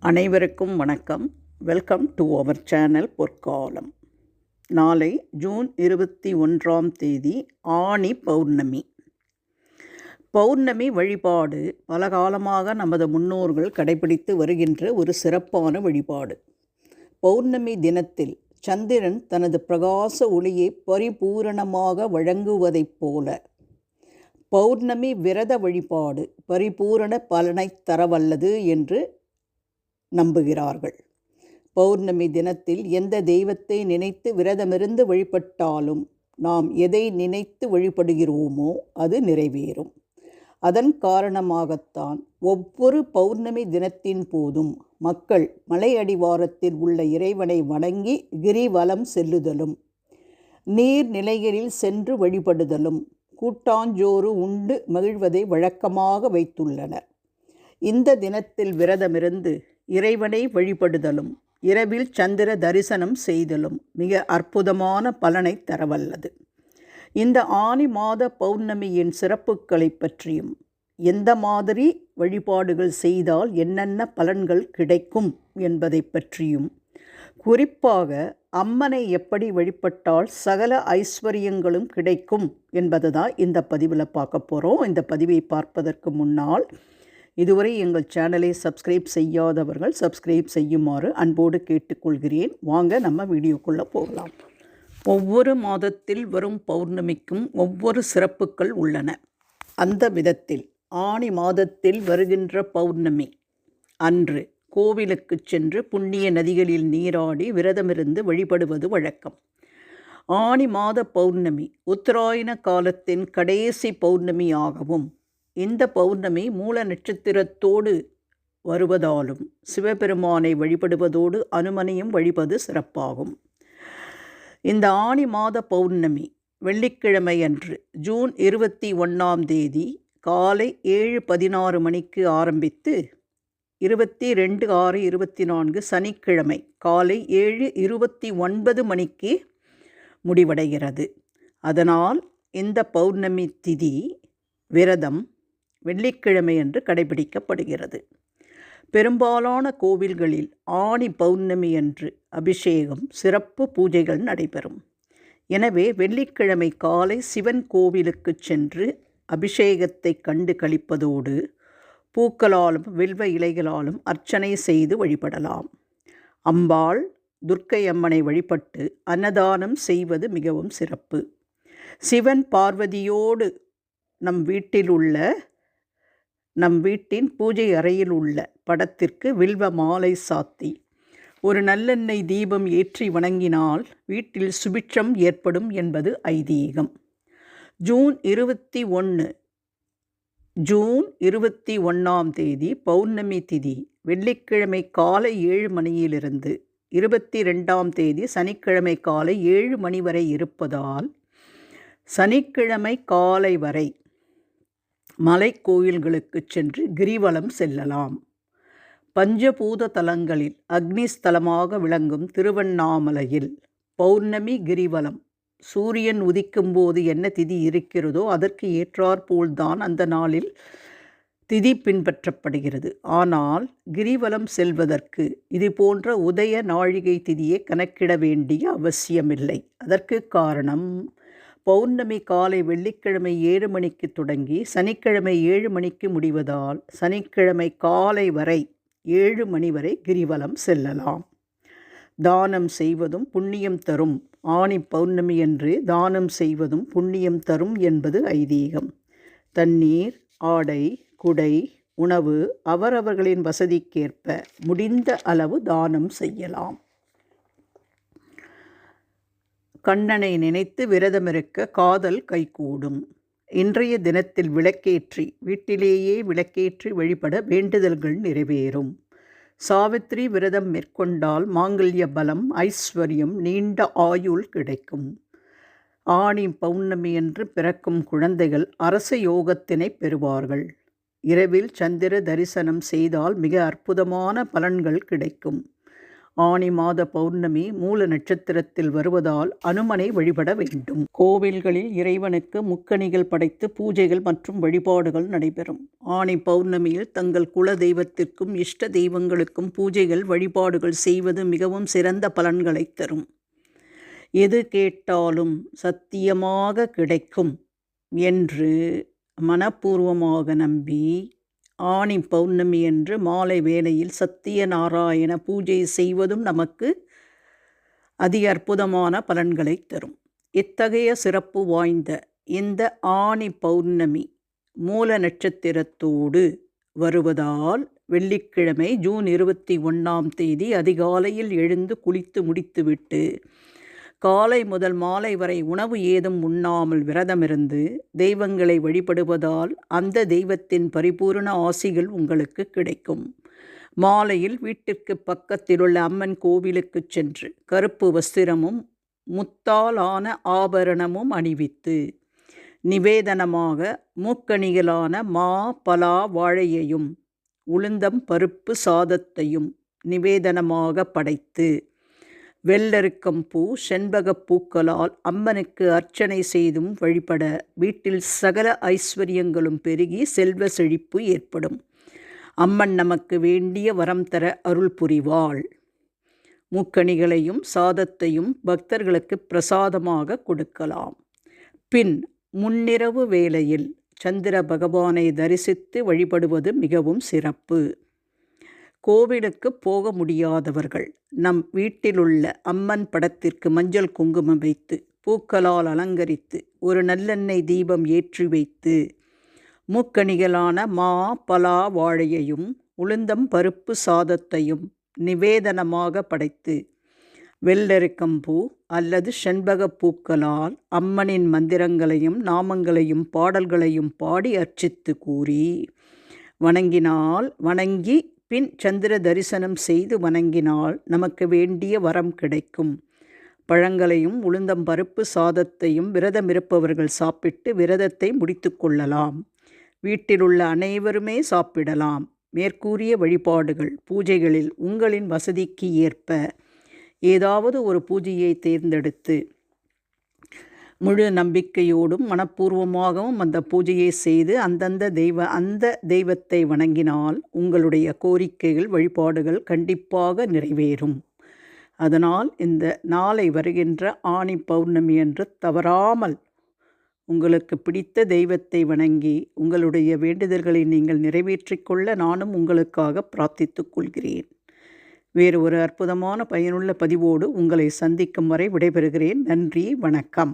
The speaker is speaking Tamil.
அனைவருக்கும் வணக்கம். வெல்கம் டு அவர் சேனல் பொற்காலம். நாளை ஜூன் 21ஆம் தேதி ஆனி பௌர்ணமி. பௌர்ணமி வழிபாடு பல காலமாக நமது முன்னோர்கள் கடைபிடித்து வருகின்ற ஒரு சிறப்பான வழிபாடு. பௌர்ணமி தினத்தில் சந்திரன் தனது பிரகாச ஒளியை பரிபூரணமாக வழங்குவதைப் போல பௌர்ணமி விரத வழிபாடு பரிபூரண பலனை தரவல்லது என்று நம்புகிறார்கள். பௌர்ணமி தினத்தில் எந்த தெய்வத்தை நினைத்து விரதமிருந்து வழிபட்டாலும் நாம் எதை நினைத்து வழிபடுகிறோமோ அது நிறைவேறும். அதன் காரணமாகத்தான் ஒவ்வொரு பௌர்ணமி தினத்தின் போதும் மக்கள் மலை அடிவாரத்தில் உள்ள இறைவனை வணங்கி கிரிவலம் செல்லுதலும், நீர்நிலைகளில் சென்று வழிபடுதலும், கூட்டாஞ்சோறு உண்டு மகிழ்வதை வழக்கமாக வைத்துள்ளனர். இந்த தினத்தில் விரதமிருந்து இறைவனை வழிபடுதலும் இரவில் சந்திர தரிசனம் செய்தலும் மிக அற்புதமான பலனை தரவல்லது. இந்த ஆனி மாத பௌர்ணமியின் சிறப்புகளை பற்றியும், எந்த மாதிரி வழிபாடுகள் செய்தால் என்னென்ன பலன்கள் கிடைக்கும் என்பதை பற்றியும், குறிப்பாக அம்மனை எப்படி வழிபட்டால் சகல ஐஸ்வர்யங்களும் கிடைக்கும் என்பதை தான் இந்த பதிவில் பார்க்க போகிறோம். இந்த பதிவை பார்ப்பதற்கு முன்னால் இதுவரை எங்கள் சேனலை சப்ஸ்கிரைப் செய்யாதவர்கள் சப்ஸ்கிரைப் செய்யுமாறு அன்போடு கேட்டுக்கொள்கிறேன். வாங்க நம்ம வீடியோக்குள்ளே போகலாம். ஒவ்வொரு மாதத்தில் வரும் பௌர்ணமிக்கும் ஒவ்வொரு சிறப்புகள் உள்ளன. அந்த விதத்தில் ஆனி மாதத்தில் வருகின்ற பௌர்ணமி அன்று கோவிலுக்கு சென்று புண்ணிய நதிகளில் நீராடி விரதமிருந்து வழிபடுவது வழக்கம். ஆனி மாத பௌர்ணமி உத்தராயண காலத்தின் கடைசி பௌர்ணமியாகவும், இந்த பௌர்ணமி மூல நட்சத்திரத்தோடு வருவதாலும் சிவபெருமானை வழிபடுவதோடு அனுமனையும் வழிபது சிறப்பாகும். இந்த ஆனி மாத பௌர்ணமி வெள்ளிக்கிழமை அன்று ஜூன் 21ஆம் தேதி காலை 7:16 மணிக்கு ஆரம்பித்து 22/6/24 சனிக்கிழமை காலை 7:29 மணிக்கு முடிவடைகிறது. அதனால் இந்த பௌர்ணமி திதி விரதம் வெள்ளிக்கிழமை அன்று கடைபிடிக்கப்படுகிறது. பெரும்பாலான கோவில்களில் ஆனி பௌர்ணமி அன்று அபிஷேகம், சிறப்பு பூஜைகள் நடைபெறும். எனவே வெள்ளிக்கிழமை காலை சிவன் கோவிலுக்கு சென்று அபிஷேகத்தை கண்டு களிப்பதோடு பூக்களாலும் வில்வ இலைகளாலும் அர்ச்சனை செய்து வழிபடலாம். அம்பாள், துர்க்கை அம்மனை வழிபட்டு அன்னதானம் செய்வது மிகவும் சிறப்பு. சிவன் பார்வதியோடு நம் வீட்டின் பூஜை அறையில் உள்ள படத்திற்கு வில்வ மாலை சாத்தி ஒரு நல்லெண்ணெய் தீபம் ஏற்றி வணங்கினால் வீட்டில் சுபிட்சம் ஏற்படும் என்பது ஐதீகம். ஜூன் 21ஆம் தேதி பௌர்ணமி திதி வெள்ளிக்கிழமை காலை 7 மணியிலிருந்து 22ஆம் தேதி சனிக்கிழமை காலை 7 மணி வரை இருப்பதால் சனிக்கிழமை காலை வரை மலை கோயில்களுக்கு சென்று கிரிவலம் செல்லலாம். பஞ்சபூத தலங்களில் அக்னி ஸ்தலமாக விளங்கும் திருவண்ணாமலையில் பௌர்ணமி கிரிவலம் சூரியன் உதிக்கும் போது என்ன திதி இருக்கிறதோ அதற்கு ஏற்றாற்போல்தான் அந்த நாளில் திதி பின்பற்றப்படுகிறது. ஆனால் கிரிவலம் செல்வதற்கு இது போன்ற உதய நாழிகை திதியை கணக்கிட வேண்டிய அவசியமில்லை. அதற்கு காரணம், பௌர்ணமி காலை வெள்ளிக்கிழமை 7 மணிக்கு தொடங்கி சனிக்கிழமை 7 மணிக்கு முடிவதால் சனிக்கிழமை காலை வரை 7 மணி வரை கிரிவலம் செல்லலாம். தானம் செய்வதும் புண்ணியம் தரும். ஆனி பௌர்ணமி அன்று தானம் செய்வதும் புண்ணியம் தரும் என்பது ஐதீகம். தண்ணீர், ஆடை, குடை, உணவு அவரவர்களின் வசதிக்கேற்ப முடிந்த அளவு தானம் செய்யலாம். கண்ணனை நினைத்து விரதமிருக்க காதல் கைகூடும். இன்றைய தினத்தில் வீட்டிலேயே விளக்கேற்றி வழிபட வேண்டுதல்கள் நிறைவேறும். சாவித்திரி விரதம் மேற்கொண்டால் மாங்கல்ய பலம், ஐஸ்வர்யம், நீண்ட ஆயுள் கிடைக்கும். ஆனி பௌர்ணமி என்று பிறக்கும் குழந்தைகள் அரச யோகத்தினை பெறுவார்கள். இரவில் சந்திர தரிசனம் செய்தால் மிக அற்புதமான பலன்கள் கிடைக்கும். ஆனி மாத பௌர்ணமி மூல நட்சத்திரத்தில் வருவதால் அனுமனை வழிபட வேண்டும். கோவில்களில் இறைவனுக்கு முக்கணிகள் படைத்து பூஜைகள் மற்றும் வழிபாடுகள் நடைபெறும். ஆனி பௌர்ணமியில் தங்கள் குல தெய்வத்திற்கும் இஷ்ட தெய்வங்களுக்கும் பூஜைகள் வழிபாடுகள் செய்வது மிகவும் சிறந்த பலன்களை தரும். எது கேட்டாலும் சத்தியமாக கிடைக்கும் என்று மனப்பூர்வமாக நம்பி ஆனி பௌர்ணமி அன்று மாலை வேளையில் சத்தியநாராயண பூஜை செய்வதும் நமக்கு அதி அற்புதமான பலன்களை தரும். இத்தகைய சிறப்பு வாய்ந்த இந்த ஆனி பௌர்ணமி மூல நட்சத்திரத்தோடு வருவதால் வெள்ளிக்கிழமை ஜூன் 21ஆம் தேதி அதிகாலையில் எழுந்து குளித்து முடித்துவிட்டு காலை முதல் மாலை வரை உணவு ஏதும் உண்ணாமல் விரதமிருந்து தெய்வங்களை வழிபடுவதால் அந்த தெய்வத்தின் பரிபூரண ஆசிகள் உங்களுக்கு கிடைக்கும். மாலையில் வீட்டிற்கு பக்கத்திலுள்ள அம்மன் கோவிலுக்கு சென்று கருப்பு வஸ்திரமும் முத்தால் ஆன ஆபரணமும் அணிவித்து நிவேதனமாக மூக்கணிகளான மா பலா வாழையையும் உளுந்தம் பருப்பு சாதத்தையும் நிவேதனமாக படைத்து வெள்ளருக்கம் பூ செண்பகப் பூக்களால் அம்மனுக்கு அர்ச்சனை செய்தும் வழிபட வீட்டில் சகல ஐஸ்வர்யங்களும் பெருகி செல்வ செழிப்பு ஏற்படும். அம்மன் நமக்கு வேண்டிய வரம் தர அருள் புரிவாள். மூக்கணிகளையும் சாதத்தையும் பக்தர்களுக்கு பிரசாதமாக கொடுக்கலாம். பின் முன்னிரவு வேளையில் சந்திர பகவானை தரிசித்து வழிபடுவது மிகவும் சிறப்பு. கோவிலுக்கு போக முடியாதவர்கள் நம் வீட்டிலுள்ள அம்மன் படத்திற்கு மஞ்சள் குங்குமம் வைத்து பூக்களால் அலங்கரித்து ஒரு நல்லெண்ணெய் தீபம் ஏற்றி வைத்து மூக்கணிகளான மா பலா வாழையையும் உளுந்தம் பருப்பு சாதத்தையும் நிவேதனமாக படைத்து வெள்ளரிக்கம்பூ அல்லது செண்பகப் பூக்களால் அம்மனின் மந்திரங்களையும் நாமங்களையும் பாடல்களையும் பாடி அர்ச்சித்து கூறி வணங்கி பின் சந்திர தரிசனம் செய்து வணங்கினால் நமக்கு வேண்டிய வரம் கிடைக்கும். பழங்களையும் உளுந்தம் பருப்பு சாதத்தையும் விரதமிருப்பவர்கள் சாப்பிட்டு விரதத்தை முடித்து கொள்ளலாம். வீட்டிலுள்ள அனைவருமே சாப்பிடலாம். மேற்கூறிய வழிபாடுகள் பூஜைகளில் உங்களின் வசதிக்கு ஏற்ப ஏதாவது ஒரு பூஜையை தேர்ந்தெடுத்து முழு நம்பிக்கையோடும் மனப்பூர்வமாகவும் அந்த பூஜையை செய்து அந்த தெய்வத்தை வணங்கினால் உங்களுடைய கோரிக்கைகள் வழிபாடுகள் கண்டிப்பாக நிறைவேறும். அதனால் இந்த நாளை வருகின்ற ஆனி பௌர்ணமி அன்று தவறாமல் உங்களுக்கு பிடித்த தெய்வத்தை வணங்கி உங்களுடைய வேண்டுதல்களை நீங்கள் நிறைவேற்றிக்கொள்ள நானும் உங்களுக்காக பிரார்த்தித்துக் கொள்கிறேன். வேறு ஒரு அற்புதமான பயனுள்ள பதிவோடு உங்களை சந்திக்கும் வரை விடைபெறுகிறேன். நன்றி, வணக்கம்.